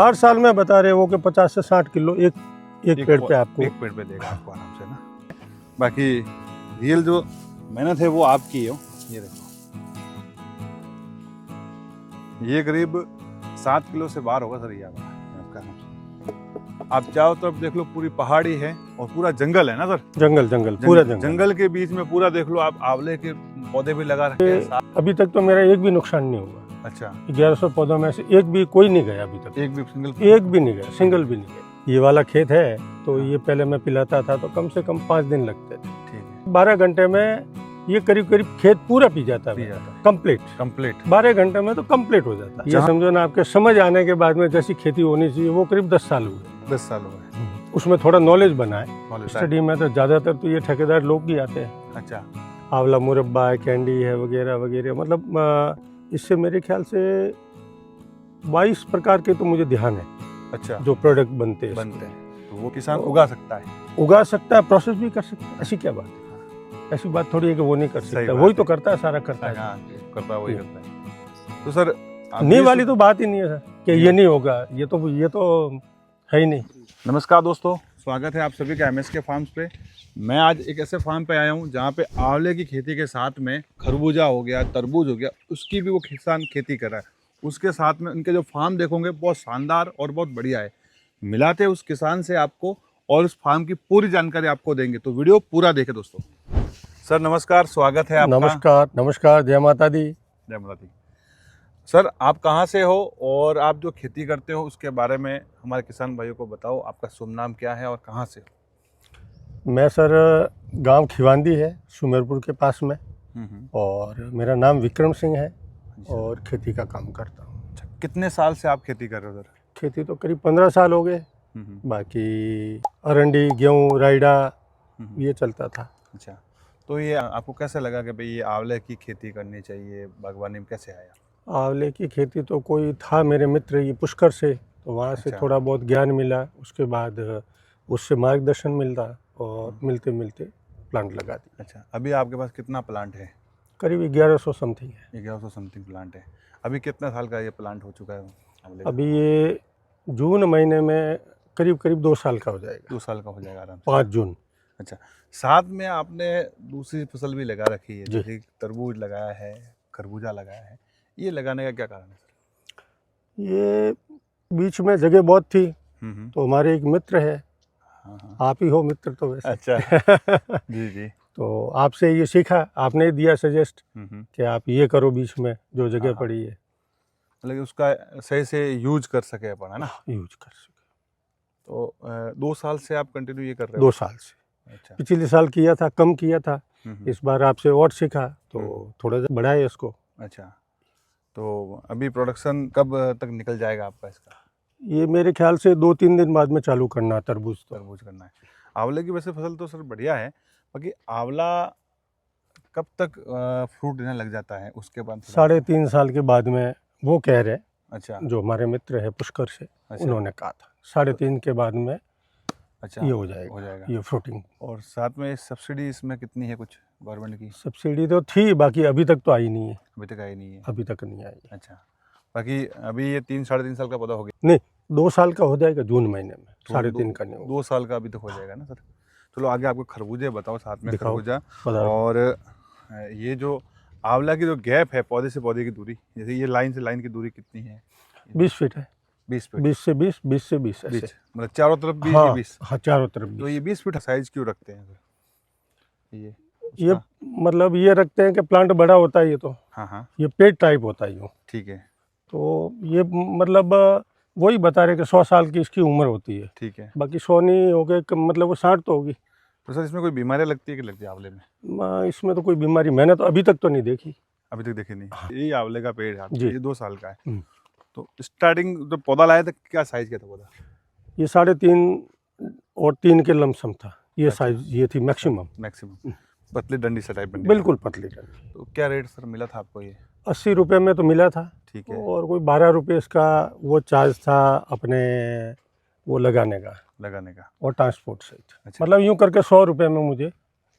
4 साल में बता रहे हो कि 50 से 60 किलो एक पेड़ पे आपको, एक पेड़ पे देगा आपको आराम से ना। बाकी रियल जो मेहनत है वो आपकी है। ये देखो, ये करीब 7 किलो से बाहर होगा सर ये आपका। आप चारों तरफ देख लो, पूरी पहाड़ी है और पूरा जंगल है ना सर। जंगल पूरा जंगल के बीच में पूरा देख लो आप, आंवले के पौधे भी लगा रखे हैं। अभी तक तो मेरा एक भी नुकसान नहीं हुआ। अच्छा, 1100 पौधों में से एक भी कोई नहीं गया अभी तक, एक भी नहीं गया, सिंगल भी नहीं गया। ये वाला खेत है तो ये पहले मैं पिलाता था तो कम से कम 5 दिन लगते थे। ठीक है, 12 घंटे में ये करीब खेत पूरा पी जाता है, कंप्लीट 12 घंटे में तो कंप्लीट हो जाता है। ये समझो ना, आपके समझ आने के बाद में जैसी खेती होनी चाहिए वो करीब 10 साल हुए। 10 साल हुए। उसमें थोड़ा नॉलेज बना है। स्टडी में तो ज्यादातर तो ये ठेकेदार लोग ही आते हैं। अच्छा, आंवला मुरब्बा है, कैंडी है वगैरह वगैरह, मतलब इससे मेरे ख्याल से 22 प्रकार के तो मुझे ध्यान है। अच्छा, जो प्रोडक्ट बनते हैं तो वो किसान उगा सकता है, प्रोसेस भी कर सकता है। ऐसी क्या बात है, ऐसी बात थोड़ी है कि वो नहीं कर सकता, वही तो करता है, सारा करता है, वही करता है। तो सर नहीं वाली तो बात ही नहीं है सर कि ये नहीं होगा, ये तो है ही नहीं। नमस्कार दोस्तों, स्वागत है आप सभी का MSK फार्म्स पे। मैं आज एक ऐसे फार्म पे आया हूँ जहाँ पे आंवले की खेती के साथ में खरबूजा हो गया, तरबूज हो गया, उसकी भी वो किसान खेती कर रहा है। उसके साथ में उनके जो फार्म देखोगे बहुत शानदार और बहुत बढ़िया है। मिलाते उस किसान से आपको और उस फार्म की पूरी जानकारी आपको देंगे, तो वीडियो पूरा देखें दोस्तों। सर नमस्कार, स्वागत है आपका। नमस्कार, जय माता दी। जय माता दी। सर आप कहाँ से हो और आप जो खेती करते हो उसके बारे में हमारे किसान भाइयों को बताओ। आपका शुभ नाम क्या है और कहाँ से हो? मैं सर गांव खिवांदी है, सुमेरपुर के पास में, और मेरा नाम विक्रम सिंह है और खेती का काम करता हूँ। अच्छा, कितने साल से आप खेती कर रहे हो सर? खेती तो करीब 15 साल हो गए। बाकी अरंडी, गेहूँ, रायडा ये चलता था। अच्छा, तो ये आपको कैसे लगा कि भाई ये आंवले की खेती करनी चाहिए, बागवानी में कैसे आया? आंवले की खेती तो कोई था मेरे मित्र ये पुष्कर से, तो वहाँ से थोड़ा बहुत ज्ञान मिला, उसके बाद उससे मार्गदर्शन मिलता और मिलते मिलते प्लांट लगा दिया। अच्छा, अभी आपके पास कितना प्लांट है? करीब 1100 समथिंग है। 1100 समथिंग प्लांट है। अभी कितना साल का ये प्लांट हो चुका है? अभी ये जून महीने में करीब 2 साल का हो जाएगा। 2 साल का हो जाएगा आराम से। 5 जून। अच्छा, साथ में आपने दूसरी फसल भी लगा रखी है, जैसे तरबूज लगाया है, खरबूजा लगाया है, ये लगाने का क्या कारण है सर? ये बीच में जगह बहुत थी, तो हमारे एक मित्र है, आप ही हो मित्र तो वैसे। अच्छा जी। तो आपसे ये सीखा, आपने दिया सजेस्ट कि आप ये करो बीच में जो जगह पड़ी है, मतलब उसका सही से यूज कर सके अपन, है ना? यूज कर सके। तो 2 साल से आप कंटिन्यू ये कर रहे हो? 2 साल से। अच्छा, पिछले साल किया था, कम किया था, इस बार आपसे और सीखा तो थोड़ा सा बढ़ाया इसको। अच्छा, तो अभी प्रोडक्शन कब तक निकल जाएगा आपका इसका? ये मेरे ख्याल से 2-3 दिन बाद में चालू करना है तरबूज करना है। आंवले की वैसे फसल तो सर बढ़िया है, बाकी आंवला कब तक फ्रूट देने लग जाता है उसके बाद? 3.5 साल के बाद में वो कह रहे। अच्छा, जो हमारे मित्र है पुष्कर से, उन्होंने कहा था 3.5 के बाद में अच्छा ये हो जाएगा ये फ्रूटिंग। और साथ में सब्सिडी इसमें कितनी है कुछ गवर्नमेंट की? सब्सिडी तो थी, बाकी अभी तक तो आई नहीं है। अभी तक आई नहीं है? अभी तक नहीं आई। अच्छा, बाकी अभी ये 3-3.5 साल का पौधा हो गया? नहीं, 2 साल का हो जाएगा जून महीने में, 3.5 का नहीं होगा। 2 साल का अभी तक हो जाएगा ना सर। चलो आगे आपको खरबूजे बताओ, साथ में खरबूजा। और ये जो आंवला की जो गैप है पौधे से पौधे की दूरी, जैसे ये लाइन से लाइन की दूरी कितनी है? 20 फीट है। 20 फीट? 20 से 20, 20 से 20 ऐसे, मतलब चारों तरफ 20 हाँ, 20? हाँ, चारों तरफ 20। तो ये 20 फीट साइज क्यों रखते हैं सर? ये मतलब ये रखते हैं कि प्लांट बड़ा होता है ये तो, हाँ, ये पेड़ टाइप होता है यूँ। ठीक है, तो ये मतलब वही बता रहे कि 100 साल की इसकी उम्र होती है। ठीक है, बाकी 100 नहीं हो गए, मतलब वो 60 तो होगी। तो सर इसमें कोई बीमारियाँ लगती है कि लगती है आंवले में? इसमें तो कोई बीमारी मैंने तो अभी तक तो नहीं देखी। अभी तक देखी नहीं। ये आंवले का पेड़ है, ये 2 साल का है। तो स्टार्टिंग जब पौधा लाया था क्या साइज क्या था पौधा? ये 3.5 और 3 के लमसम था ये साइज, ये थी मैक्सिमम। पतली डंडी सा टाइप बन, बिल्कुल पतली डंडी। तो क्या रेट सर मिला था आपको ये? 80 रुपये में तो मिला था। ठीक है, और कोई 12 रुपये इसका वो चार्ज था अपने वो लगाने का और ट्रांसपोर्ट सहित। अच्छा, मतलब यूँ करके 100 रुपये में मुझे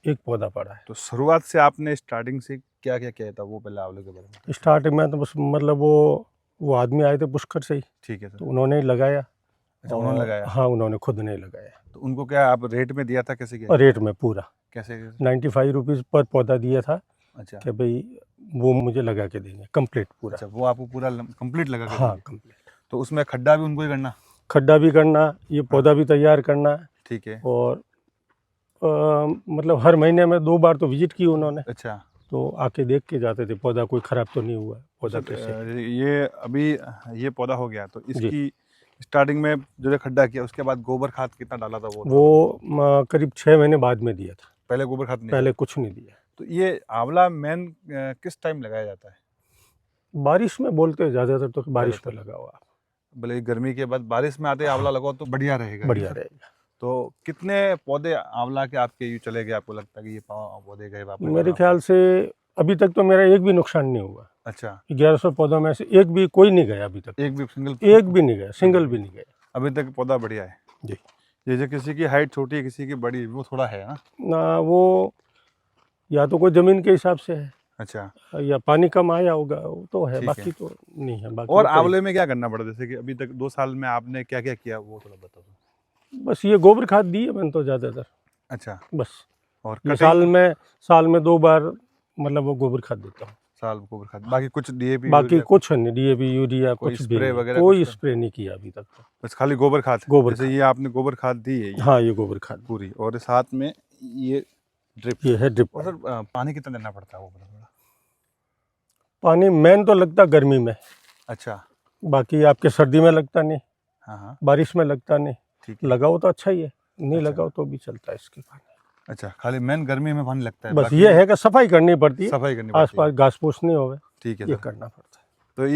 एक पौधा पड़ा है। तो शुरुआत से आपने स्टार्टिंग से क्या क्या किया था वो पहले आंवले के बारे में? स्टार्टिंग में तो बस मतलब वो वो आदमी आए थे पुष्कर से ही, ठीक है सर। तो उन्होंने ही लगाया। अच्छा, उन्होंने और लगाया? हाँ, उन्होंने खुद नहीं लगाया। तो उनको क्या आप रेट में दिया था, कैसे किया? और रेट में पूरा कैसे? 95 रुपीज़ पर पौधा दिया था अच्छा कि भाई वो मुझे लगा के देंगे कंप्लीट पूरा। अच्छा, वो आपको पूरा कंप्लीट लगा के हाँ देंगे। कंप्लीट। तो उसमें खड्डा भी उनको ही करना? खड्डा भी करना, ये पौधा भी तैयार करना, ठीक है। और मतलब हर महीने में 2 बार तो विजिट की उन्होंने, अच्छा, तो आके देख के जाते थे पौधा कोई ख़राब तो नहीं हुआ, पौधा सर, कैसे है। ये अभी ये पौधा हो गया, तो इसकी स्टार्टिंग में जो खड्डा किया उसके बाद गोबर खाद कितना डाला था? वो करीब 6 महीने बाद में दिया था, पहले गोबर खाद नहीं? पहले कुछ नहीं दिया। तो ये आंवला मेन किस टाइम लगाया जाता है? बारिश में बोलते हैं ज़्यादातर, तो बारिश में लगा हुआ भले ही गर्मी के बाद बारिश में आते आंवला लगाओ तो बढ़िया रहेगा। बढ़िया रहेगा। तो कितने पौधे आंवला के आपके यूँ चले गए, आपको लगता है कि ये पौधे गए वापस? मेरे ख्याल से अभी तक तो मेरा एक भी नुकसान नहीं हुआ। अच्छा, 1100 पौधों में से एक भी कोई नहीं गया अभी तक, एक भी सिंगल? एक भी नहीं गया, सिंगल भी नहीं गया अभी तक पौधा बढ़िया है जी। ये जो किसी की हाइट छोटी है, किसी की बड़ी, वो थोड़ा है ना? ना वो या तो कोई ज़मीन के हिसाब से है, अच्छा, या पानी कम आया होगा, वो तो है, ठीक बाकी है। तो नहीं है। बाकी और तो आंवले में क्या करना पड़ा, जैसे कि अभी तक 2 साल में आपने क्या क्या किया, वो थोड़ा बताओ। बस ये गोबर खाद दी है मैंने तो ज़्यादातर, अच्छा, बस। और ये कटिंग? साल में 2 बार मतलब वो गोबर खाद देता हूँ, साल गोबर खाद, बाकी कुछ डीएपी? बाकी कुछ नहीं, DAP यूरिया कोई कुछ भी स्प्रे नहीं, वगैरह कोई कुछ? स्प्रे नहीं किया अभी तक तो। बस खाली गोबर खाद? गोबर जैसे ये आपने गोबर खाद दी है ये? हाँ, ये गोबर खाद पूरी, और साथ में ये ड्रिप? ये है ड्रिप। और सर पानी कितना देना पड़ता है वो थोड़ा? पानी मेन तो लगता गर्मी में, अच्छा, बाकी आपके सर्दी में लगता नहीं, हाँ हाँ, बारिश में लगता नहीं। ठीक है। लगाओ तो अच्छा ही है, नहीं अच्छा। लगाओ तो भी चलता है इसके पानी। अच्छा, खाली मेन गर्मी में पानी लगता है? बस बाकी ये है कि सफाई करनी पड़ती है, सफाई करनी पड़ती है। आसपास घास फूस नहीं होवे, ठीक है ये सर। करना पड़ता है। तो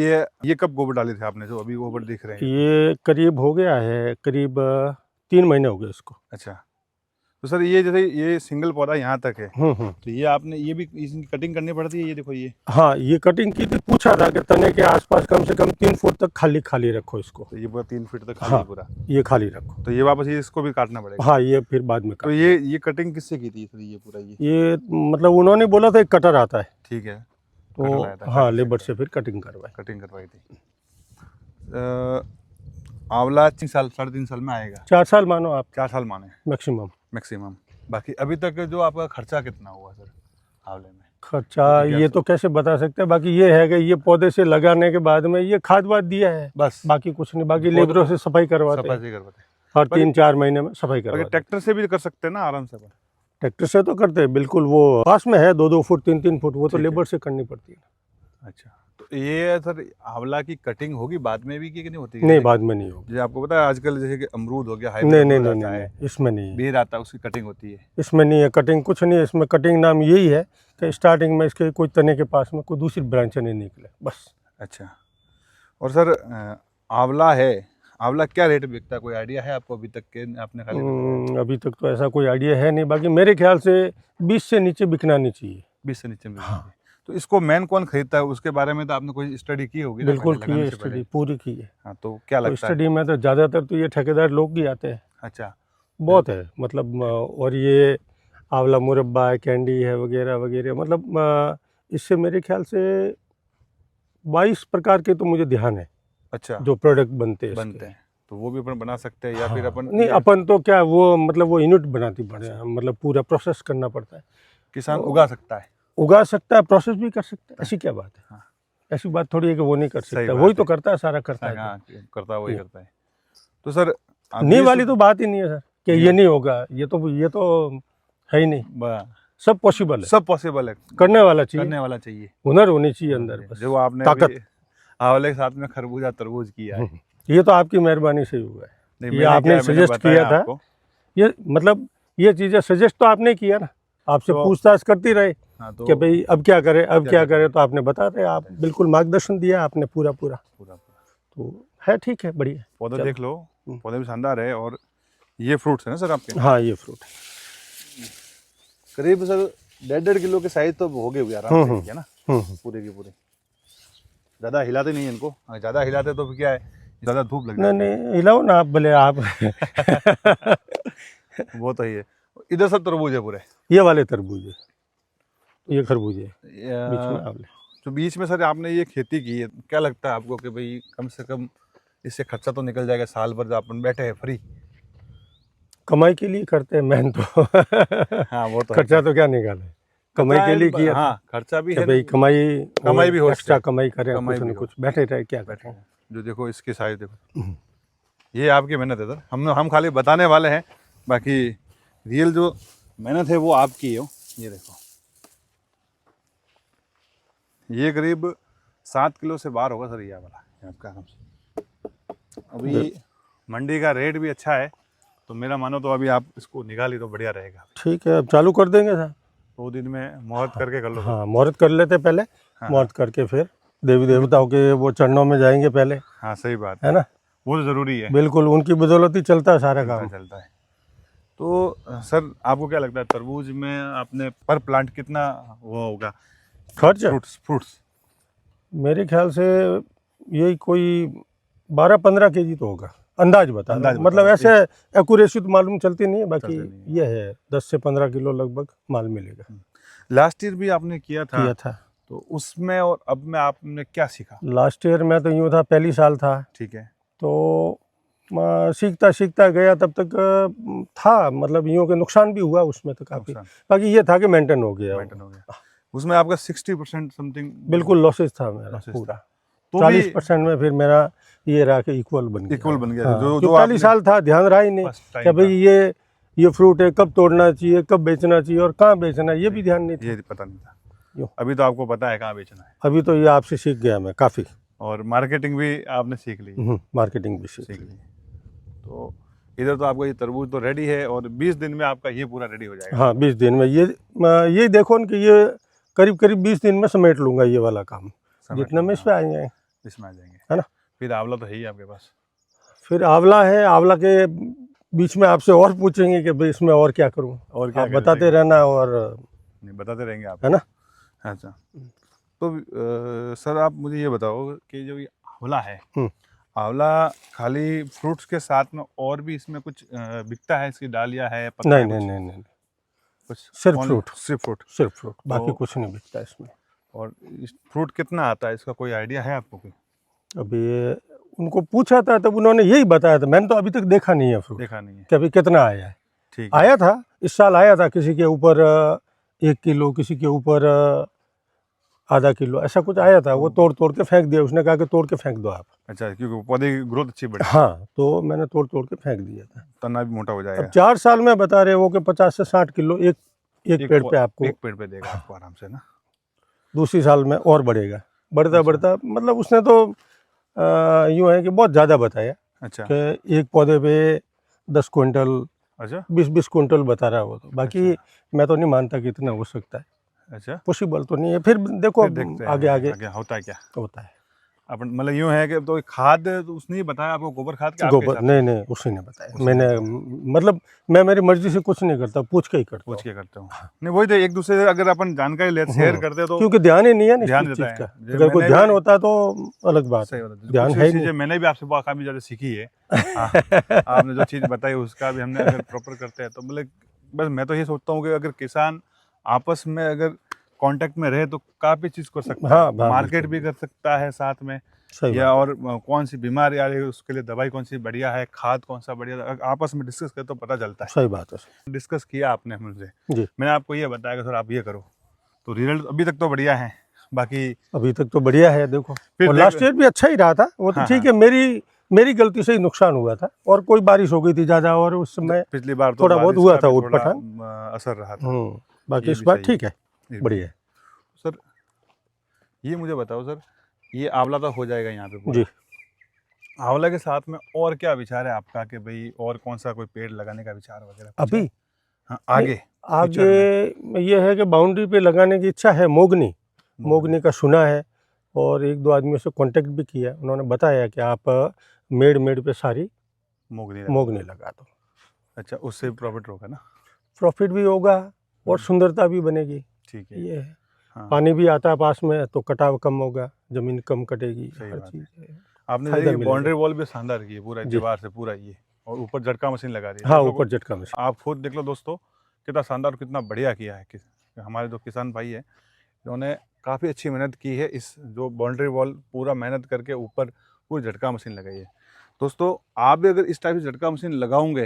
ये कब गोबर डाले थे आपने, जो अभी गोबर दिख रहे हैं? ये करीब हो गया है, करीब 3 महीने हो गए इसको। अच्छा, तो सर ये जैसे ये सिंगल पौधा यहाँ तक है, तो ये आपने ये भी इसकी कटिंग करनी पड़ती है? ये देखो ये, हाँ, ये कटिंग की थी, पूछा था कि तने के आसपास कम से कम 3 फुट तक खाली रखो इसको। तो ये पूरा 3 फीट तक खाली हाँ, है पूरा? ये खाली रखो। तो ये वापस ये इसको भी काटना पड़ेगा? हाँ, ये फिर बाद में तो ये कटिंग किससे की थी सर, ये पूरा? ये मतलब उन्होंने बोला था एक कटर आता है, ठीक है, तो हाँ, लेबर से फिर कटिंग करवाई थी। आंवला 3 साल 3.5 साल में आएगा? 4 साल मानो आप, 4 साल माने मैक्सिमम। बाकी अभी तक जो आपका खर्चा कितना हुआ सर आंवले में? खर्चा ये तो कैसे बता सकते हैं, बाकी ये है कि ये पौधे से लगाने के बाद में ये खाद वाद दिया है, बस, बाकी कुछ नहीं। बाकी लेबरों से सफाई करवाते हैं, हर 3-4 महीने में सफाई करवाते हैं। ट्रैक्टर से भी कर सकते हैं ना आराम से? ट्रैक्टर से तो करते हैं बिल्कुल, वो पास में है 2-2 फुट 3-3 फुट, वो तो लेबर से करनी पड़ती है। अच्छा, तो ये सर आंवला की कटिंग होगी बाद में भी कि नहीं होती? नहीं, बाद में नहीं होगी। जैसे आपको पता है आजकल जैसे कि अमरूद हो गया, नहीं, इसमें नहीं है, बेर आता है, उसकी कटिंग होती है? इसमें नहीं है कटिंग, कुछ नहीं है इसमें। कटिंग नाम यही है कि स्टार्टिंग में इसके कोई तने के पास में कोई दूसरी ब्रांच नहीं निकले, बस। अच्छा, और सर आंवला क्या रेट बिकता है, कोई आइडिया है आपको अभी तक के? आपने खाली अभी तक तो ऐसा कोई आइडिया है नहीं, बाकी मेरे ख्याल से 20 से नीचे बिकना नहीं चाहिए। 20 से नीचे में? हाँ। तो इसको मेन कौन खरीदता है, उसके बारे में तो आपने कोई स्टडी की होगी ना? बिल्कुल की है स्टडी, पूरी की है। हाँ, तो क्या लगता है? स्टडी में तो ज़्यादातर तो ये ठेकेदार लोग ही आते हैं। अच्छा, बहुत है मतलब, और ये आंवला मुरब्बा है, कैंडी है, वगैरह वगैरह, मतलब इससे मेरे ख्याल से 22 प्रकार के तो मुझे ध्यान है। अच्छा, जो प्रोडक्ट बनते हैं, तो वो भी अपन बना सकते हैं या फिर अपन? नहीं, अपन तो क्या वो मतलब वो यूनिट बनाती पड़े, मतलब पूरा प्रोसेस करना पड़ता है। किसान उगा सकता है, प्रोसेस भी कर सकता है, ऐसी क्या बात है? हाँ। ऐसी बात थोड़ी है कि वो नहीं कर सकता, बात वही है। तो करता है, सारा करता है। हाँ, वही करता है। तो सर नहीं वाली तो बात ही नहीं है सर कि ये नहीं होगा, ये तो है ही नहीं। सब पॉसिबल है, करने वाला चाहिए, हुनर होनी चाहिए अंदर, बस। जो आपने ताकत आंवले के साथ में खरबूजा तरबूज किया है, ये तो आपकी मेहरबानी से ही हुआ है। ये आपने सजेस्ट किया था, ये मतलब ये चीजें सजेस्ट तो आपने किया ना, आपसे पूछताछ करती रहे कि भाई अब क्या करें, तो आपने बता रहे, आप बिल्कुल मार्गदर्शन दिया आपने पूरा, तो है ठीक है, बढ़िया। पौधा देख लो, पौधे भी शानदार है। और ये फ्रूट्स है ना सर आपके? हाँ, ये फ्रूट करीब सर 1.5 किलो के साइज तो हो गए हुए आराम से, है ना? पूरे की पूरे। ज़्यादा हिलाते नहीं इनको, ज़्यादा हिलाते तो फिर क्या है, ज़्यादा धूप लग जाती है। नहीं, हिलाओ ना आप, भले आप। वो तो ही है। इधर सब तरबूज है पूरे? ये वाले तरबूज है, ये खरबूज है, बीच में आंवले। तो बीच में सर आपने ये खेती की है, क्या लगता है आपको कि भाई कम से कम इससे खर्चा तो निकल जाएगा साल भर जो अपन बैठे हैं फ्री? कमाई के लिए करते हैं मेहनत तो हाँ वो तो खर्चा तो क्या निकाले, कमाई के लिए किया। हाँ खर्चा भी है भाई, कमाई भी हो, एक्स्ट्रा कमाई करें, कमाई कुछ भी न हो। कुछ बैठे रहे, क्या बैठे। जो देखो इसकी साइज देखो, ये आपकी मेहनत है सर, हम खाली बताने वाले हैं, बाकी रियल जो मेहनत है वो आपकी है। ये देखो, ये करीब 7 किलो से बाहर होगा सर ये वाला, ये आपका आराम से। अभी मंडी का रेट भी अच्छा है, तो मेरा मानो तो अभी आप इसको निकाली तो बढ़िया रहेगा। ठीक है, अब चालू कर देंगे सर। 2 दिन में मुहूर्त करके कर लो। हाँ, मुहूर्त कर लेते पहले। हाँ, मुहूर्त करके फिर देवी देवताओं के वो चरणों में जाएंगे पहले। हाँ सही बात है ना, वो तो ज़रूरी है। बिल्कुल, उनकी बदौलत ही चलता है सारा काम। चलता है। तो सर आपको क्या लगता है तरबूज में आपने पर प्लांट कितना वो होगा खर्च? फ्रूट्स मेरे ख्याल से यही कोई 12-15 केजी तो होगा, अंदाज बता रहा हूं। मतलब ऐसे एक्यूरेसी तो मालूम चलती नहीं है, बाकी ये है 10 से 15 किलो लगभग माल मिलेगा। लास्ट ईयर भी आपने किया था तो उसमें और अब में आपने क्या सीखा? लास्ट ईयर में तो यूँ था, पहली साल था, ठीक है, तो सीखता सीखता गया, तब तक था, मतलब यूँ के नुकसान भी हुआ उसमें तो काफ़ी, बाकी ये था कि मेंटेन हो गया। उसमें आपका 60% समथिंग बिल्कुल लॉसेस था मेरा पूरा, तो 40% में फिर मेरा ये रहा कि इक्वल बन गया। हाँ, जो पहली साल था ध्यान रहा ही नहीं कि भाई ये फ्रूट है, कब तोड़ना चाहिए, कब बेचना चाहिए और कहाँ बेचना है, ये भी ध्यान नहीं था। ये पता नहीं था। अभी तो आपको पता है कहाँ बेचना है। अभी तो ये आपसे सीख गया मैं काफ़ी, और मार्केटिंग भी आपने सीख ली। मार्केटिंग भी सीख ली। तो इधर तो आपका ये तरबूज तो रेडी है और 20 दिन में आपका ये पूरा रेडी हो जाएगा। हाँ 20 दिन में ये देखो कि ये करीब 20 दिन में समेट लूँगा ये वाला काम, जितने में इसमें आ जाएंगे, इसमें आ जाएंगे, है ना। फिर आंवला तो है ही आपके पास? फिर आंवला है, आंवला के बीच में आपसे और पूछेंगे कि भाई इसमें और क्या करूँ, और क्या बताते रहना, और नहीं बताते रहेंगे आप, है ना। अच्छा, तो सर आप मुझे ये बताओ कि जो ये आंवला है, आंवला खाली फ्रूट्स के साथ में और भी इसमें कुछ बिकता है, इसकी डालियाँ है, पत्ता? नहीं, कुछ सिर्फ फ्रूट, बाकी कुछ नहीं बिकता इसमें। और इस फ्रूट कितना आता है, इसका कोई आइडिया है आपको? अभी उनको पूछा था तब उन्होंने यही बताया था, मैंने तो अभी तक देखा नहीं है फ्रूट, देखा नहीं है कि अभी कितना आया है। ठीक, आया था इस साल, आया था किसी के ऊपर 1 किलो, किसी के ऊपर आधा किलो, ऐसा कुछ आया था। वो तोड़ के फेंक दिया, उसने कहा कि तोड़ के फेंक दो आप। अच्छा, क्योंकि पौधे की ग्रोथ अच्छी बढ़ी। हाँ, तो मैंने तोड़ के फेंक दिया था, तना भी मोटा हो जाएगा। अब 4 साल में बता रहे वो कि 50 से 60 किलो एक पेड़ पे आपको, एक पेड़ पे देगा आपको आराम से ना। दूसरी साल में और बढ़ेगा, बढ़ता मतलब उसने तो यूँ है कि बहुत ज़्यादा बताया। अच्छा, कि एक पौधे पे 10 क्विंटल, अच्छा 20 क्विंटल बता रहा है वो तो, बाकी मैं तो नहीं मानता कि इतना हो सकता है। अच्छा, पॉसिबल तो नहीं है, फिर देखो आगे होता है क्या होता है। अपन मतलब यूँ है कि तो खाद तो उसने ही बताया आपको, गोबर खाद? गोबर नहीं, उसने नहीं बताया, मैंने मतलब मैं मेरी मर्जी से कुछ नहीं करता, पूछ के करता हूँ। नहीं वही तो, एक दूसरे से अगर अपन जानकारी ले शेयर करते तो, क्योंकि ध्यान ही नहीं है ना ध्यान इस चीज का, अगर कोई ध्यान होता तो अलग बात है, ध्यान है नहीं। मैंने भी आपसे काफी ज्यादा सीखी है। आपने जो चीज बताई उसका भी हमने अगर प्रॉपर करते हैं तो मतलब बस मैं तो ये सोचता हूँ कि अगर किसान आपस में अगर कांटेक्ट में रहे तो काफी चीज कर सकता है, मार्केट भी कर सकता है साथ में, या और कौन सी बीमारी आ रही है उसके लिए दवाई कौन सी बढ़िया है, खाद कौन सा बढ़िया है, आपस में डिस्कस करे तो पता चलता है। सही बात है, डिस्कस किया आपने मुझसे, मैंने आपको ये बताया कि सर आप ये करो, तो रिजल्ट अभी तक तो बढ़िया है, बाकी अभी तक तो बढ़िया है। देखो और लास्ट ईयर भी अच्छा ही रहा था वो तो, ठीक है, मेरी गलती से ही नुकसान हुआ था, और कोई बारिश हो गई थी ज्यादा, और उस समय पिछली बार तो थोड़ा बहुत हुआ था उठपटांग, असर रहा था। बाकी इस बार ठीक है, बढ़िया है। सर ये मुझे बताओ सर, ये आंवला तो हो जाएगा यहाँ पे जी, आंवला के साथ में और क्या विचार है आपका कि भाई और कौन सा कोई पेड़ लगाने का विचार वगैरह अभी? हाँ, आगे ये है कि बाउंड्री पे लगाने की इच्छा है, मोगनी का सुना है, और 1-2 आदमियों से कांटेक्ट भी किया, उन्होंने बताया कि आप मेड़ पे सारी मोगनी लगा दो। अच्छा, उससे प्रॉफिट होगा ना? प्रॉफिट भी होगा और सुंदरता भी बनेगी। ठीक है, ये है। हाँ। पानी भी आता है पास में तो कटाव कम होगा, जमीन कम कटेगी, हर चीज है। आपने देखिए बाउंड्री वॉल भी शानदार की है, पूरा दीवार से पूरा ये, और ऊपर झटका मशीन लगा दी है। हाँ, ऊपर झटका मशीन, आप खुद देख लो दोस्तों, कितना शानदार, कितना बढ़िया किया है। हमारे जो किसान भाई है उन्होंने काफ़ी अच्छी मेहनत की है। इस जो बाउंड्री वॉल पूरा मेहनत करके ऊपर पूरी झटका मशीन लगाई है। दोस्तों आप भी अगर इस टाइप से झटका मशीन लगाओगे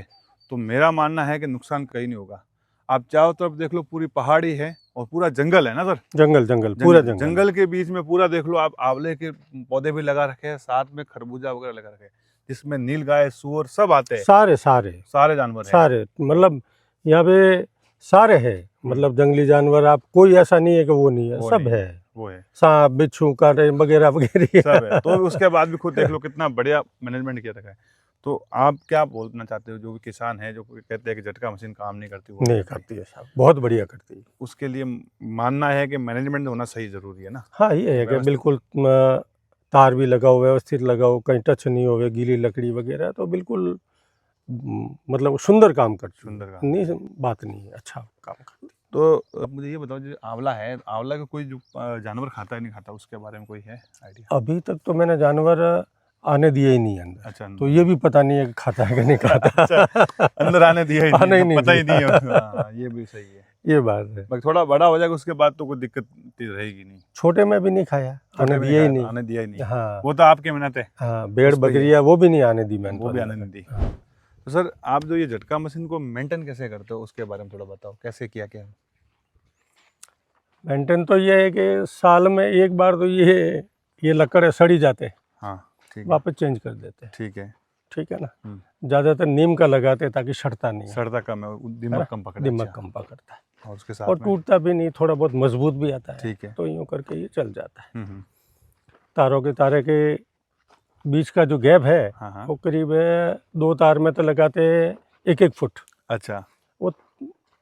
तो मेरा मानना है कि नुकसान कहीं नहीं होगा। आप चारों तरफ देख लो, पूरी पहाड़ी है और पूरा जंगल है ना सर। जंगल पूरा जंगल। जंगल के बीच में पूरा देख लो आप, आंवले के पौधे भी लगा रखे हैं, साथ में खरबूजा वगैरह लगा रखे हैं, जिसमें नीलगाय सूअर सब आते हैं। सारे जानवर हैं। सारे मतलब यहाँ पे सारे हैं, मतलब जंगली जानवर। आप कोई ऐसा नहीं है कि वो नहीं है, सब है। वो है सांप बिच्छू कांटे वगैरह वगैरह सब है। तो उसके बाद भी खुद देख लो कितना बढ़िया मैनेजमेंट किया रखा है। तो आप क्या बोलना चाहते हो, जो भी किसान है जो कहते हैं कि झटका मशीन काम नहीं करती, वो नहीं करती है साहब, बहुत बढ़िया करती है। उसके लिए मानना है कि मैनेजमेंट होना सही जरूरी है ना। हाँ, ये है कि बिल्कुल तार भी लगा हुआ है, व्यवस्थित लगा हो, कहीं टच नहीं हो गीली लकड़ी वगैरह, तो बिल्कुल मतलब सुंदर काम करती है। सुंदर काम नहीं बात नहीं है, अच्छा काम करती है। तो अब मुझे ये बताओ, जो आंवला है, आंवला का कोई जो जानवर खाता है नहीं खाता, उसके बारे में कोई है आइडिया? अभी तक तो मैंने जानवर आने दिए ही नहीं अंदर। अच्छा, तो ये भी पता नहीं है कि खाता है कि नहीं खाता। अच्छा, अंदर आने दिया ही आने ही नहीं, नहीं पता ही दिया। नहीं है। हाँ, ये भी सही है। ये बात है। बाकी थोड़ा बड़ा हो जाएगा उसके बाद तो कोई दिक्कत रहेगी नहीं। छोटे में भी नहीं खाया, आने दिया ही नहीं। आने दिया ही नहीं। हाँ, वो तो आपकी मेहनत है। हाँ, भेड़ उस पे ही है। बकरियां वो भी नहीं आने दी मैंने, वो भी आने नहीं दी। तो सर आप जो ये झटका मशीन को मेंटेन कैसे करते हो, उसके बारे में थोड़ा बताओ, कैसे किया क्या? मेंटेन तो ये है कि साल में एक बार तो ये लकड़ सड़ी जाते, हाँ ठीक है, वापस चेंज कर देते। ठीक है, ठीक है ना। ज़्यादातर नीम का लगाते ताकि सड़ता नहीं है। सड़ता कम है, दिमाग कम पकड़ता है। दिमाग कम पकड़ता है और उसके साथ और टूटता भी नहीं, थोड़ा बहुत मजबूत भी आता है। ठीक है। तो यूँ करके ये चल जाता है। तारों के तारे के बीच का जो गैप है, हाँ, वो करीब 2 तार में तो लगाते 1-1 फुट। अच्छा, वो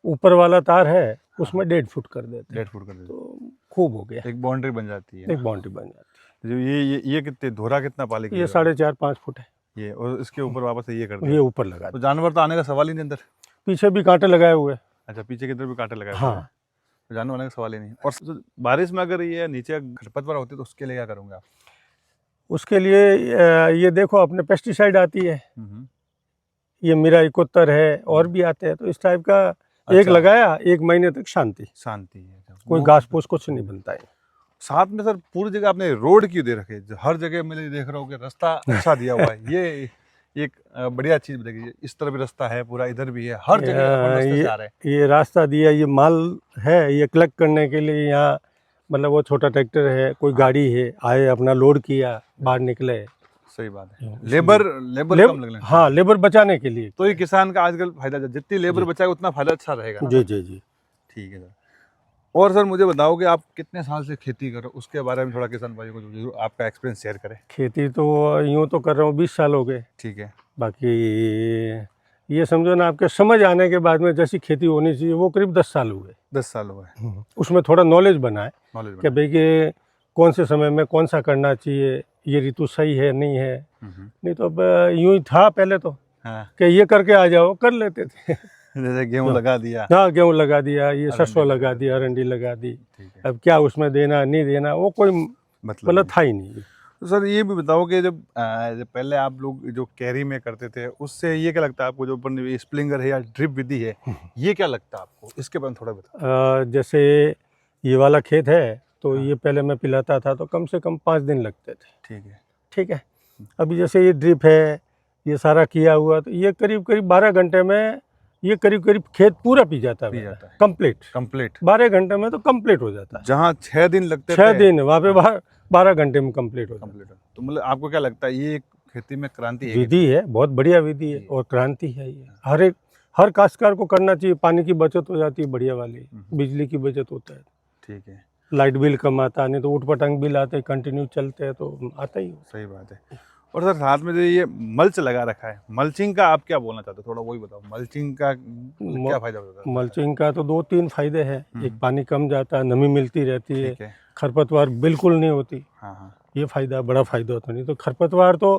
ऊपर वाला तार है उसमें 1.5 फुट कर देते। 1.5 फुट कर देते, तो खूब हो गया, एक बाउंड्री बन जाती है। एक बाउंड्री बन जाती है। जो ये कितने धोरा कितना पाले की? ये 4.5-5 फुट है। ये और इसके ऊपर वापस ये करते ये ऊपर लगा। तो जानवर तो आने का सवाल ही नहीं अंदर। पीछे भी कांटे लगाए हुए। अच्छा, पीछे की तरफ भी कांटे लगाए हुए हाँ। हैं। तो जानवर आने का सवाल ही नहीं। और बारिश में अगर ये नीचे खरपतवार होती है तो उसके लिए क्या करूँगा आप? उसके लिए ये देखो अपने पेस्टिसाइड आती है, ये मेरा 71 है, और भी आते हैं। तो इस टाइप का एक लगाया, 1 महीने तक शांति है। कोई घास फूस कुछ नहीं बनता है। साथ में सर पूरी जगह आपने रोड क्यों दे रखे? हर जगह मैं देख रहा हूँ कि रास्ता अच्छा दिया हुआ है। ये एक बढ़िया चीज बताइए। इस तरफ भी रास्ता है, पूरा इधर भी है, हर जगह रास्ते से आ रहे हैं। ये रास्ता दिया, ये माल है, ये कलेक्ट करने के लिए यहाँ, मतलब वो छोटा ट्रैक्टर है, कोई गाड़ी है, आए अपना लोड किया, बाहर निकले। सही बात है। लेबर कम लगने। हाँ, लेबर बचाने के लिए। तो ये किसान का आजकल फायदा, जितनी लेबर बचाएगा उतना फायदा अच्छा रहेगा। जी जी जी, ठीक है सर। और सर मुझे बताओ कि आप कितने साल से खेती कर रहे हो, उसके बारे में थोड़ा किसान भाइयों को जरूर आपका एक्सपीरियंस शेयर करें। खेती तो यूँ तो कर रहा हूँ 20 साल हो गए। ठीक है। बाकी ये समझो ना, आपके समझ आने के बाद में जैसी खेती होनी चाहिए वो करीब 10 साल हुए। 10 साल हुए। उसमें थोड़ा नॉलेज बना है नॉलेज कि भाई कि कौन से समय में कौन सा करना चाहिए, ये ऋतु सही है नहीं है। नहीं तो अब यूँ ही था पहले तो, कि ये करके आ जाओ, कर लेते थे। जैसे गेहूं लगा दिया, हाँ, गेहूँ लगा दिया, ये सरसों लगा दिया, अरंडी लगा दी। अब क्या उसमें देना नहीं देना वो कोई मतलब था ही नहीं। तो सर ये भी बताओ कि जब पहले आप लोग जो कैरी में करते थे, उससे ये क्या लगता है आपको, जो स्प्रिंगर है या ड्रिप विधि है, ये क्या लगता है आपको? इसके बारे में थोड़ा बताओ। जैसे ये वाला खेत है तो ये पहले मैं पिलाता था तो कम से कम 5 दिन लगते थे। ठीक है, ठीक है। अभी जैसे ये ड्रिप है, ये सारा किया हुआ, तो ये करीब 12 घंटे में ये करीब खेत पूरा पी जाता है। कंप्लीट 12 घंटे में तो कंप्लीट हो जाता है। जहाँ 6 दिन लगते 6 दिन वहाँ पे 12 घंटे में कंप्लीट हो जाता है। तो मतलब आपको क्या लगता है ये खेती में क्रांति है? विधि है, बहुत बढ़िया विधि है और क्रांति है ये। हर काश्तकार को करना चाहिए। पानी की बचत हो जाती है बढ़िया वाली, बिजली की बचत होता है। ठीक है। लाइट बिल कम आता है, नहीं तो उठपटांग बिल आते हैं, कंटिन्यू चलते हैं तो आता ही हो। सही बात है। और सर साथ में जो ये मल्च लगा रखा है, मल्चिंग का आप क्या बोलना चाहते हो, थोड़ा वही बताओ। मल्चिंग का क्या फायदा होता है? मल्चिंग का तो 2-3 फायदे हैं। एक, पानी कम जाता है, नमी मिलती रहती है, खरपतवार बिल्कुल नहीं होती। ये फायदा, बड़ा फायदा होता नहीं। तो खरपतवार तो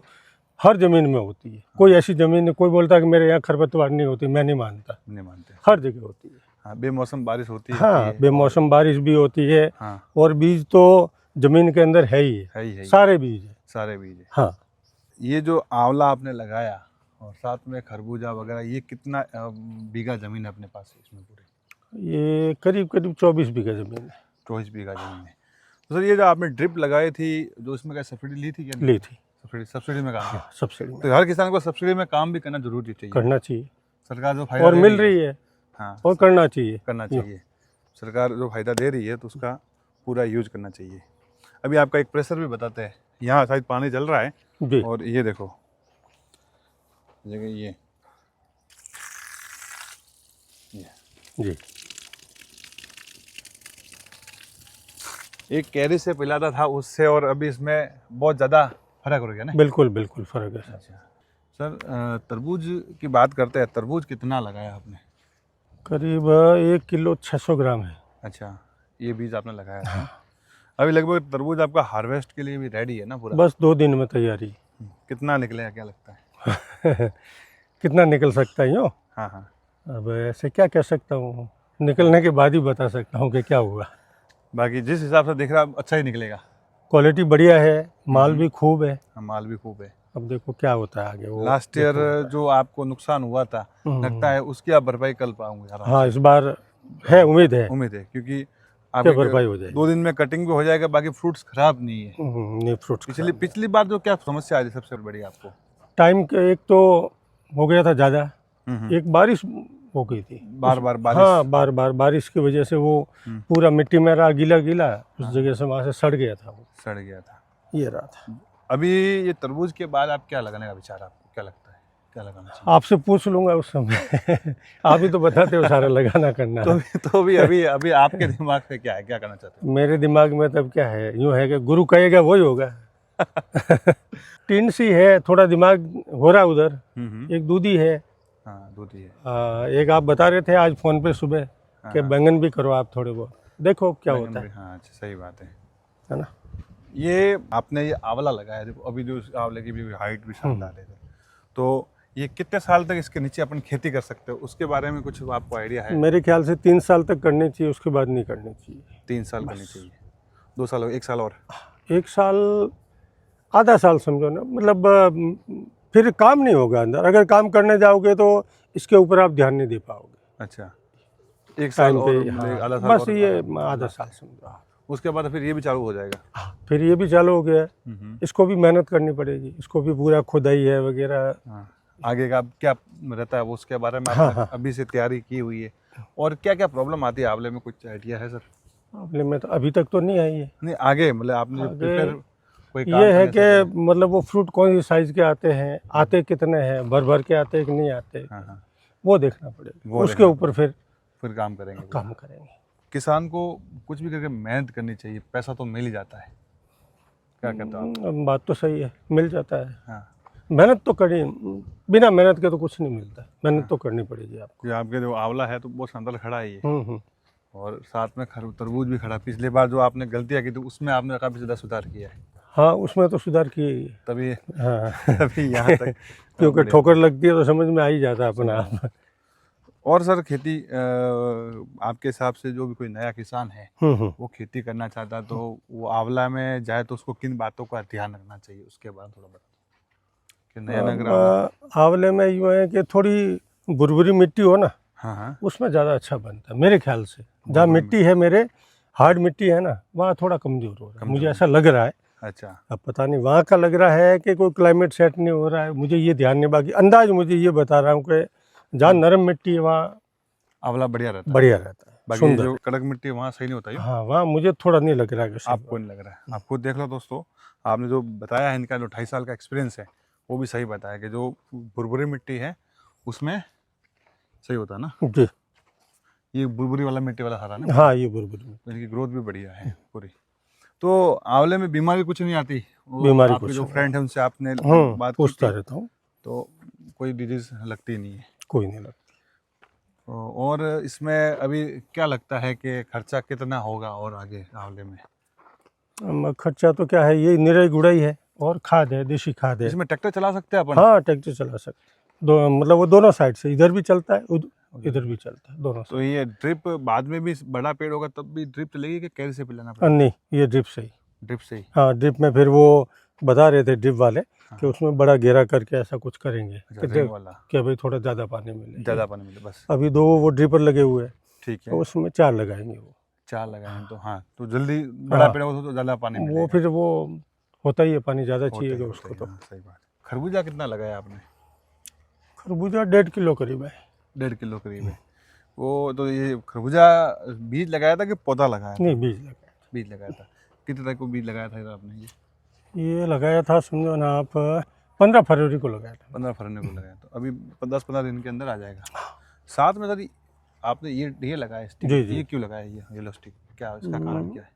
हर जमीन में होती है। कोई ऐसी जमीन नहीं, कोई बोलता है कि मेरे यहाँ खरपतवार नहीं होती, मैं नहीं मानते। हर जगह होती है। बेमौसम बारिश होती है। हाँ, बेमौसम बारिश भी होती है। और बीज तो जमीन के अंदर है ही है। सारे बीज है। हाँ, ये जो आंवला आपने लगाया और साथ में खरबूजा वगैरह, ये कितना बीघा जमीन है अपने पास इसमें पूरे? ये करीब 24 बीघा जमीन है। 24 बीघा जमीन है। तो सर ये जो आपने ड्रिप लगाई थी, जो इसमें क्या सब्सिडी ली थी क्या? ली थी। सब्सिडी में काम किया? हाँ, सब्सिडी में तो हर किसान को सब्सिडी में काम भी करना जरूरी चाहिए, करना चाहिए, सरकार जो फायदा और दे मिल रही है। हाँ, और करना चाहिए, करना चाहिए। सरकार जो फायदा दे रही है तो उसका पूरा यूज करना चाहिए। अभी आपका एक प्रेशर भी बताते हैं, यहाँ शायद पानी चल रहा है जी। और ये देखो जगह ये जी। एक कैरी से पिलाता था उससे और अभी इसमें बहुत ज़्यादा फर्क हो गया ना? बिल्कुल बिल्कुल फर्क है। अच्छा सर, तरबूज की बात करते हैं, तरबूज कितना लगाया आपने? करीब 1 किलो 600 ग्राम है। अच्छा, ये बीज आपने लगाया था। अभी लगभग तरबूज आपका हार्वेस्ट के लिए भी रेडी है ना पूरा? बस 2 दिन में तैयारी। कितना निकलेगा क्या लगता है? कितना निकल सकता है यूँ? हाँ हाँ। अब ऐसे क्या कह सकता हूँ, निकलने के बाद ही बता सकता हूँ कि क्या हुआ। बाकी जिस हिसाब से दिख रहा है अच्छा ही निकलेगा। क्वालिटी बढ़िया है, माल भी खूब है। हाँ, माल भी खूब है। अब देखो क्या होता है आगे। वो लास्ट ईयर जो आपको नुकसान हुआ था, लगता है उसकी आप भरपाई कर पाओगे? हाँ, इस बार है, उम्मीद है क्योंकि क्या आपके भरपाई हो जाएगी। 2 दिन में कटिंग भी हो जाएगा, बाकी फ्रूट्स खराब नहीं है। नहीं, फ्रूट्स पिछली बार जो क्या समस्या आई थी सबसे बड़ी आपको? टाइम के, एक तो हो गया था ज़्यादा, एक बारिश हो गई थी, बार बारिश। हाँ, बार बारिश की वजह से वो पूरा मिट्टी में रहा, गीला गीला, उस जगह से वहाँ से सड़ गया था, वो सड़ गया था, ये रहा था। अभी ये तरबूज के बाद आप क्या लगाने का विचार, आपको क्या लगता है क्या लगाना चाहिए? आपसे पूछ लूंगा उस समय। आप ही तो बताते हो सारा लगाना करना। तो भी अभी आपके दिमाग में क्या है, क्या करना चाहते हो? मेरे दिमाग में तब क्या है, यूँ है कि गुरु कहेगा वही होगा। टीन सी है, थोड़ा दिमाग हो रहा उधर। एक दूधी है। हाँ, दूधी है। एक आप बता रहे थे आज फोन पे सुबह कि बैंगन भी करो आप थोड़े बहुत, देखो क्या होता है। हाँ, अच्छा, सही बात है ना। ये आपने ये आंवला लगाया, देखो अभी जो आंवले की भी हाइट भी शानदार है, तो ये कितने साल तक इसके नीचे अपन खेती कर सकते हो, उसके बारे में कुछ आपको आइडिया है? मेरे ख्याल से 3 साल तक करनी चाहिए, उसके बाद नहीं करनी चाहिए। 3 साल करनी चाहिए, 2 साल, 1 साल और? 1 साल, आधा साल समझो ना, मतलब फिर काम नहीं होगा अंदर। अगर काम करने जाओगे तो इसके ऊपर आप ध्यान नहीं दे पाओगे। अच्छा, 1 साल और आधा साल, बस ये आधा साल समझो। उसके बाद फिर ये भी चालू हो जाएगा? फिर ये भी चालू हो गया। इसको भी मेहनत करनी पड़ेगी, इसको भी पूरा खुदाई है वगैरह। आगे का क्या रहता है वो उसके बारे में आपने अभी से तैयारी की हुई है? और क्या क्या प्रॉब्लम आती है आंवले में, कुछ आइडिया है सर? आंवले में तो अभी तक तो नहीं आई है। नहीं, आगे मतलब आपने प्रिपेयर कोई काम ये है कि मतलब वो फ्रूट कौन सी साइज के आते हैं, आते कितने हैं, भर के आते हैं कि नहीं आते, वो देखना पड़ेगा। उसके ऊपर फिर काम करेंगे। किसान को कुछ भी करके मेहनत करनी चाहिए, पैसा तो मिल ही जाता है, क्या कहते हो आप? बात तो सही है, मिल जाता है। हाँ। मेहनत तो करी, बिना मेहनत के तो कुछ नहीं मिलता, मेहनत तो करनी पड़ेगी आपको। आपके जो आंवला है तो बहुत शानदार खड़ा है ये, और साथ में तरबूज भी खड़ा। पिछली बार जो आपने गलतियाँ की थी उसमें आपने काफ़ी ज़्यादा सुधार किया है। हाँ, उसमें तो सुधार किया ही, तभी हाँ तभी यहाँ तक क्योंकि ठोकर लगती है तो समझ में आ ही जाता है अपना आप। और सर खेती आपके हिसाब से जो भी कोई नया किसान है वो खेती करना चाहता है तो वो आंवला में जाए तो उसको किन बातों का ध्यान रखना चाहिए, उसके बाद थोड़ा बता कि नया आंवले में यूँ है कि थोड़ी बुरबुरी मिट्टी हो ना, हाँ, उसमें ज़्यादा अच्छा बनता है मेरे ख्याल से। जहाँ मिट्टी है मेरे हार्ड मिट्टी है ना, वहाँ थोड़ा कमज़ोर हो रहा है, मुझे ऐसा लग रहा है। अच्छा, अब पता नहीं वहाँ का लग रहा है कि कोई क्लाइमेट सेट नहीं हो रहा है, मुझे ये ध्यान नहीं, बाकी अंदाज मुझे ये बता रहा हूँ कि जहाँ नरम मिट्टी है वहाँ आंवला बढ़िया रहता है। बाकी जो कड़क मिट्टी है वहाँ सही नहीं होता है। हाँ, वहाँ मुझे थोड़ा नहीं लग रहा है। आपको नहीं लग रहा है? आप खुद देख लो दोस्तों, आपने जो बताया है इनका जो 2.5 साल का एक्सपीरियंस है वो भी सही बताया कि जो बुरबुरी मिट्टी है उसमें सही होता है ना जी। ये बुरबुरी वाला मिट्टी वाला सारा ना? हाँ, ये बुरबुरी, इनकी ग्रोथ भी बढ़िया है पूरी। तो आंवले में बीमारी कुछ नहीं आती? बीमारी कुछ जो फ्रेंड है उनसे आपने बात पूछता रहता हूँ, तो कोई डिजीज लगती नहीं है? कोई नहीं लगती। और इसमें अभी क्या लगता है कि खर्चा कितना होगा और आगे आंवले में? खर्चा तो क्या है, ये निराई गुड़ाई है और खाद है, देशी खाद है। इसमें ट्रैक्टर चला सकते हैं अपन? हाँ, ट्रैक्टर चला सकते हैं, मतलब वो दोनों साइड से, इधर भी चलता है इधर भी चलता है, दोनों। तो ये ड्रिप बाद में भी बड़ा पेड़ होगा तब भी ड्रिप चलेगी कि कैसे पिलाना पड़ेगा? नहीं, ये ड्रिप से ही। ड्रिप से ही? हाँ, ड्रिप में फिर वो बता रहे थे ड्रिप वाले कि उसमें बड़ा घेरा करके ऐसा कुछ करेंगे कि भाई थोड़ा ज़्यादा पानी मिले। बस। अभी 2 वो ड्रिपर लगे हुए हैं, ठीक है, तो उसमें 4 लगाएंगे वो। 4 लगाए हैं, तो हाँ, तो जल्दी बड़ा हाँ। पेड़ हो तो ज़्यादा पानी वो मिलेगा। फिर वो होता ही है, पानी ज़्यादा होता ही- चाहिएगा होता उसको ही, तो। हाँ, सही बात। खरबूजा कितना लगाया आपने? खरबूजा 1.5 किलो करीब है। 1.5 किलो करीब है। वो तो ये खरबूजा बीज लगाया था कि पौधा लगाया था? नहीं, बीज लगाया। बीज लगाया था। कितने तरह को बीज लगाया था आपने? ये लगाया था समझो ना आप 15 फरवरी को लगाया था। 15 फरवरी को लगाया, तो अभी 10-15 दिन के अंदर आ जाएगा। साथ में सर आपने ये लगाया स्टिक, जी, जी। ये क्यों लगाया, ये येलो स्टिक, क्या इसका कारण क्या है?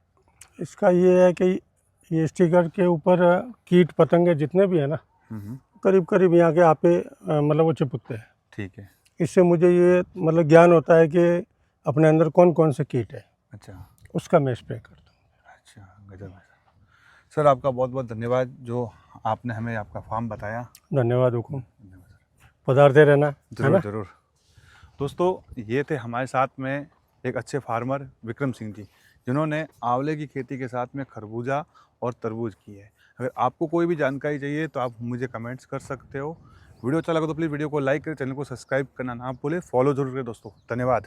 इसका ये है कि ये स्टिकर के ऊपर कीट पतंगे जितने भी है ना, करीब करीब यहाँ के आपे मतलब वो चिपकते हैं। ठीक है। इससे मुझे ये मतलब ज्ञान होता है कि अपने अंदर कौन कौन से कीट है, अच्छा उसका मैं स्प्रे करता हूँ। अच्छा, गजब है सर। आपका बहुत बहुत धन्यवाद जो आपने हमें आपका फार्म बताया। धन्यवाद हुकुम, धन्यवाद सर। पधारते रहना, है जरूर ना। जरूर। दोस्तों, ये थे हमारे साथ में एक अच्छे फार्मर विक्रम सिंह जी, जिन्होंने आंवले की खेती के साथ में खरबूजा और तरबूज की है। अगर आपको कोई भी जानकारी चाहिए तो आप मुझे कमेंट्स कर सकते हो। वीडियो अच्छा लगा तो प्लीज़ वीडियो को लाइक करें, चैनल को सब्सक्राइब करना ना भूलें, फॉलो जरूर करें दोस्तों। धन्यवाद।